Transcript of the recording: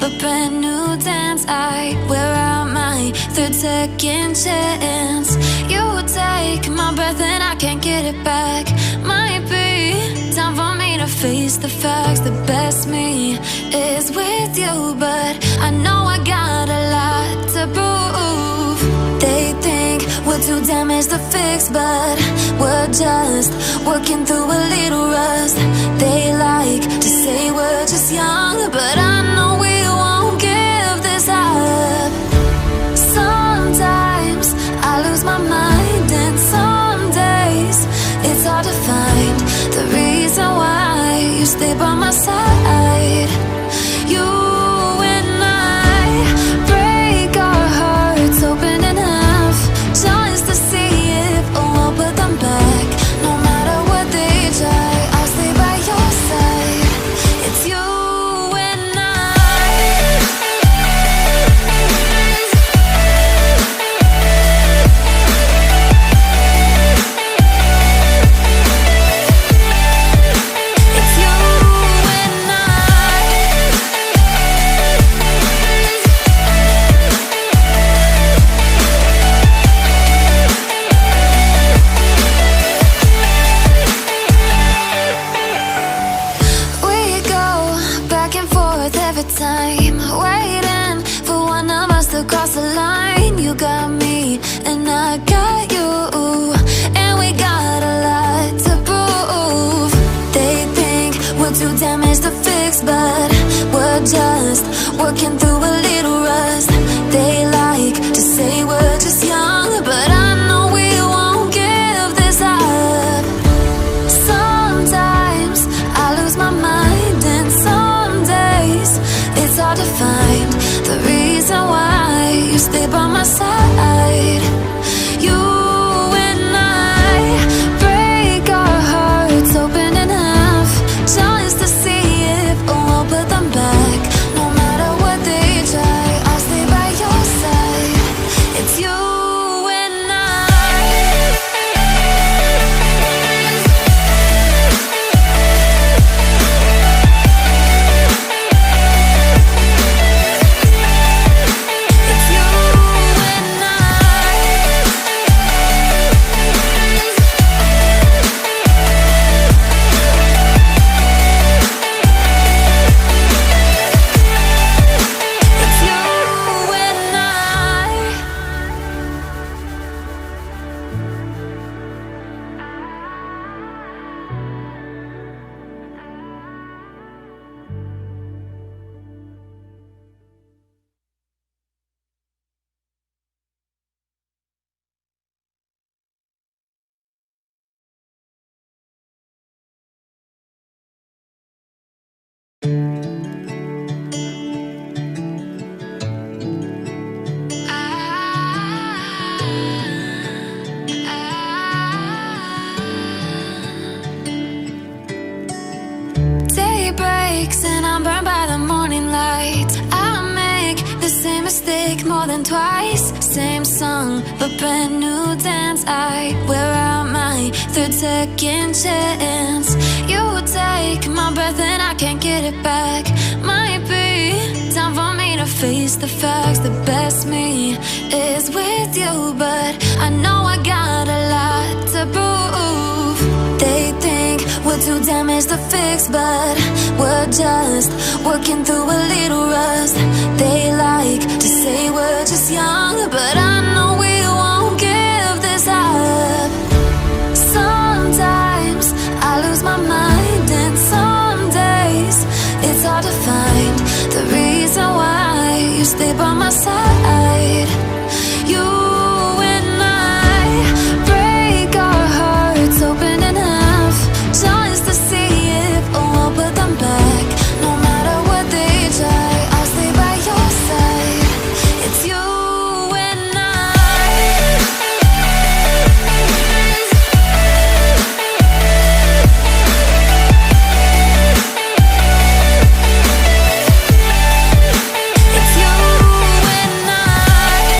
a brand new dance. I wear out my third second chance. You take my breath and I can't get it back. Might be time for me to face the facts. The best me is with you, but I know I got a lot to prove. They think we're too damaged to fix, but we're just working through a little rust. They like to say we're just young, but I know we won't give this up. Sometimes I lose my mind, and some days it's hard to find the reason why you stay by my side. You and I break our hearts open enough just to see if we'll put them back. No matter what they try, I'll stay by your side. It's you and I. It's you and I. We go back and forth every time, waiting for one of us to cross the line. You got me and I got you, and we got a lot to prove. They think we're too damaged to fix, but we're just working through a little rust. They like to say we're just young, but I know we won't give this up. Sometimes I lose my mind, and some days it's hard to find the reason why you stay by my side. You and I break our hearts open enough just to see if we'll put them back. No matter what they try, I'll stay by your side. It's you and I. It's you and I. It's you and I. Day breaks and I'm burned by the morning light. I make the same mistake more than twice. Same song, but brand new dance. I wear out my third second chance. You take my breath and I can't get it back. Might be time for me to face the facts. The best me is with you, but I know I got a lot to prove. They think we're too damaged to fix, but we're just working through a little rust. They like to say we're just young, but I know we won't give this up. Sometimes I lose my mind, and some days it's hard to find the reason why you stay by my side.